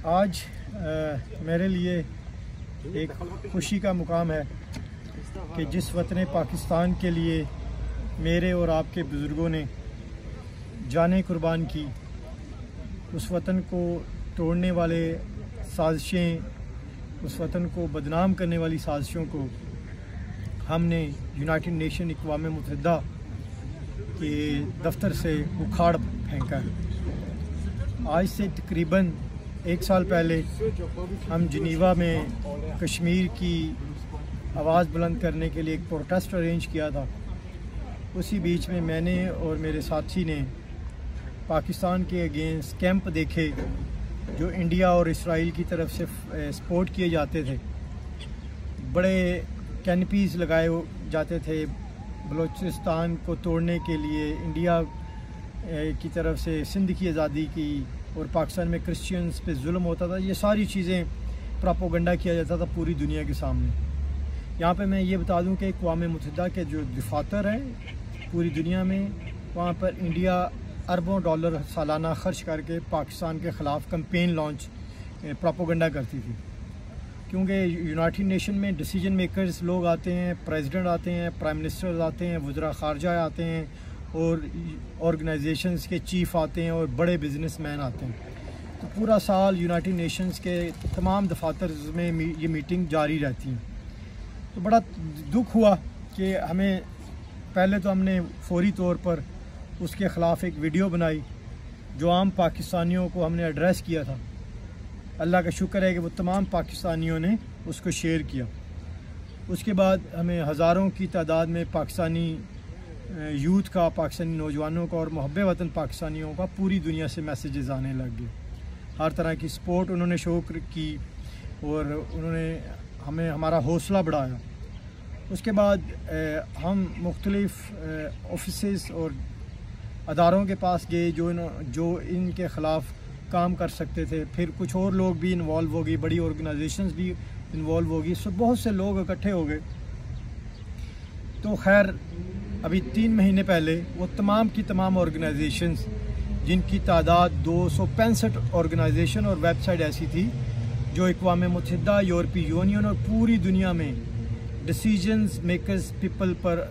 आज मेरे लिए एक खुशी का मुकाम है कि जिस वतन पाकिस्तान के लिए मेरे और आपके बुज़ुर्गों ने जानें कुर्बान की, उस वतन को तोड़ने वाले साजिशें, उस वतन को बदनाम करने वाली साजिशों को हमने यूनाइटेड नेशन अक़वाम मुत्तहिदा के दफ्तर से उखाड़ फेंका है। आज से तकरीबन 1 साल पहले हम जिनीवा में कश्मीर की आवाज़ बुलंद करने के लिए एक प्रोटेस्ट अरेंज किया था। उसी बीच में मैंने और मेरे साथी ने पाकिस्तान के अगेंस्ट कैंप देखे जो इंडिया और इसराइल की तरफ से सपोर्ट किए जाते थे। बड़े कैनपीज़ लगाए जाते थे बलूचिस्तान को तोड़ने के लिए। इंडिया की तरफ से सिंध की आज़ादी की और पाकिस्तान में क्रिश्चियंस पे जुल्म होता था। ये सारी चीज़ें प्रोपेगेंडा किया जाता था पूरी दुनिया के सामने। यहाँ पे मैं ये बता दूँ कि अक़वाम मुत्तहिदा के जो दफातर हैं पूरी दुनिया में, वहाँ पर इंडिया अरबों डॉलर सालाना ख़र्च करके पाकिस्तान के ख़िलाफ़ कैंपेन लॉन्च प्रोपेगेंडा करती थी। क्योंकि यूनाइटेड नेशन में डिसीजन मेकर्स लोग आते हैं, प्रेसिडेंट आते हैं, प्राइम मिनिस्टर्स आते हैं, वज़ीर ख़ारजा आते हैं और ऑर्गेनाइजेशंस के चीफ़ आते हैं और बड़े बिजनेसमैन आते हैं। तो पूरा साल यूनाइटेड नेशंस के तमाम दफातर में ये मीटिंग जारी रहती हैं। तो बड़ा दुख हुआ कि हमें पहले तो हमने फौरी तौर पर उसके ख़िलाफ़ एक वीडियो बनाई जो आम पाकिस्तानियों को हमने एड्रेस किया था। अल्लाह का शुक्र है कि वो तमाम पाकिस्तानियों ने उसको शेयर किया। उसके बाद हमें हज़ारों की तादाद में पाकिस्तानी यूथ का, पाकिस्तानी नौजवानों का और मुहब्बे वतन पाकिस्तानियों का पूरी दुनिया से मैसेजेस आने लग गए। हर तरह की सपोर्ट उन्होंने शो की और उन्होंने हमें हमारा हौसला बढ़ाया। उसके बाद हम मुख्तलिफ़ ऑफिसेस और अदारों के पास गए जो इनके ख़िलाफ़ काम कर सकते थे। फिर कुछ और लोग भी इन्वॉल्व हो गई, बड़ी ऑर्गेनाइजेशंस भी इन्वॉल्व हो गई। सो बहुत से लोग इकट्ठे हो गए। तो खैर अभी 3 महीने पहले वो तमाम की तमाम ऑर्गेनाइजेशंस, जिनकी तादाद 265 ऑर्गेनाइजेशन और वेबसाइट ऐसी थी जो अक़वाम मुत्तहिदा, यूरोपीय यूनियन और पूरी दुनिया में डिसीजंस मेकर्स पीपल पर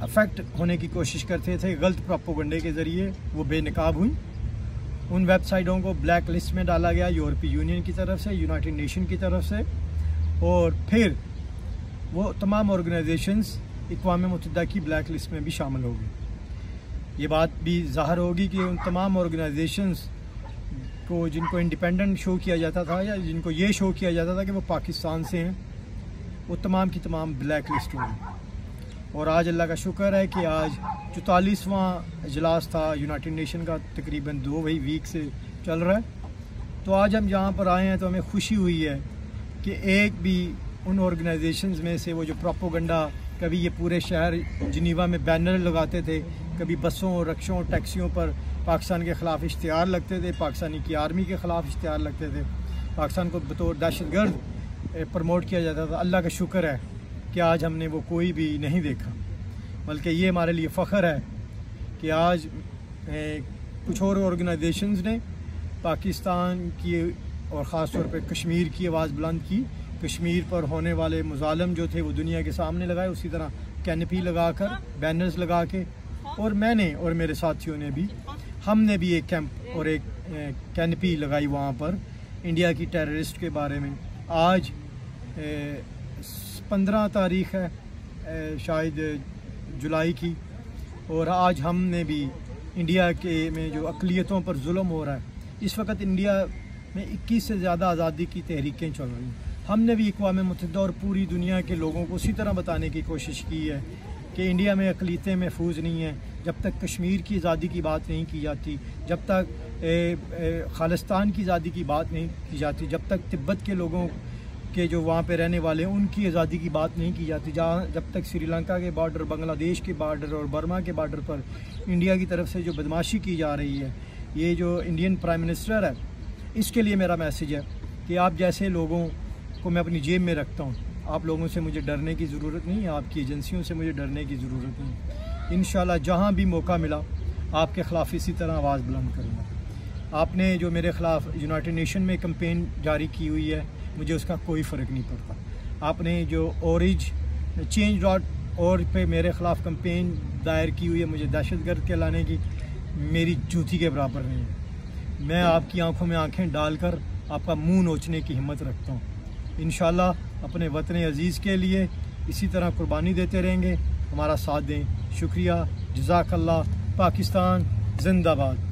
अफेक्ट होने की कोशिश करते थे गलत प्रोपेगेंडे के ज़रिए, वो बेनकाब हुई। उन वेबसाइटों को ब्लैक लिस्ट में डाला गया यूरोपीय यूनियन की तरफ से, यूनाइटेड नेशन की तरफ से, और फिर वो तमाम ऑर्गेनाइजेशंस अक़वाम मुत्तहिदा की ब्लैक लिस्ट में भी शामिल हो गई। ये बात भी ज़ाहिर होगी कि उन तमाम ऑर्गेनाइजेशंस को जिनको इंडिपेंडेंट शो किया जाता था या जिनको ये शो किया जाता था कि वो पाकिस्तान से हैं, वो तमाम की तमाम ब्लैक लिस्ट हो गई। और आज अल्लाह का शुक्र है कि आज 44वां इजलास था यूनाइटेड नेशन का, तकरीबन 2 वीक से चल रहा है। तो आज हम यहाँ पर आए हैं तो हमें खुशी हुई है कि एक भी उन ऑर्गेनाइजेशंस में से वो जो प्रोपेगेंडा, कभी ये पूरे शहर जिनीवा में बैनर लगाते थे, कभी बसों और रक्शों और टैक्सियों पर पाकिस्तान के ख़िलाफ़ इश्तिहार लगते थे, पाकिस्तानी की आर्मी के ख़िलाफ़ इश्तिहार लगते थे, पाकिस्तान को बतौर दहशतगर्द प्रमोट किया जाता था। अल्लाह का शुक्र है कि आज हमने वो कोई भी नहीं देखा। बल्कि ये हमारे लिए फ़ख्र है कि आज कुछ और ऑर्गेनाइजेशंस ने पाकिस्तान की और ख़ास तौर पे कश्मीर की आवाज़ बुलंद की। कश्मीर पर होने वाले मुजालम जो थे वो दुनिया के सामने लगाए, उसी तरह कैनपी लगा कर, बैनर्स लगा के, और मैंने और मेरे साथियों ने भी, हमने भी एक कैंप और एक कैनपी लगाई वहाँ पर इंडिया की टेररिस्ट के बारे में। आज 15 तारीख़ है शायद जुलाई की, और आज हमने भी इंडिया के में जो अक़लियतों पर जुल्म हो रहा है, इस वक्त इंडिया में 21 से ज़्यादा आज़ादी की तहरीकें चल रही हैं। हमने भी अक़वाम मुत्तहिदा और पूरी दुनिया के लोगों को उसी तरह बताने की कोशिश की है कि इंडिया में अक़लियतें महफूज नहीं हैं। जब तक कश्मीर की आज़ादी की बात नहीं की जाती, जब तक खालिस्तान की आज़ादी की बात नहीं की जाती, जब तक तिब्बत के लोगों के जो वहाँ पे रहने वाले हैं उनकी आज़ादी की बात नहीं की जाती, जब तक श्रीलंका के बॉर्डर, बांग्लादेश के बॉर्डर और बर्मा के बॉर्डर पर इंडिया की तरफ से जो बदमाशी की जा रही है, ये जो इंडियन प्राइम मिनिस्टर है, इसके लिए मेरा मैसेज है कि आप जैसे लोगों को मैं अपनी जेब में रखता हूँ। आप लोगों से मुझे डरने की ज़रूरत नहीं है, आपकी एजेंसियों से मुझे डरने की ज़रूरत नहीं है। इंशाल्लाह जहाँ भी मौका मिला आपके ख़िलाफ़ इसी तरह आवाज़ बुलंद करूँगा। आपने जो मेरे ख़िलाफ़ यूनाइटेड नेशन में कैंपेन जारी की हुई है, मुझे उसका कोई फ़र्क नहीं पड़ता। आपने जो ओरिज change.org पे मेरे ख़िलाफ़ कैंपेन दायर की हुई है, मुझे दहशतगर्द कहलाने की, मेरी जूती के बराबर नहीं है। मैं आपकी आंखों में आंखें डालकर आपका मुंह नोचने की हिम्मत रखता हूँ। इंशाल्लाह अपने वतन अज़ीज़ के लिए इसी तरह कुर्बानी देते रहेंगे। हमारा साथ दें। शुक्रिया। जज़ाकल्लाह। पाकिस्तान जिंदाबाद।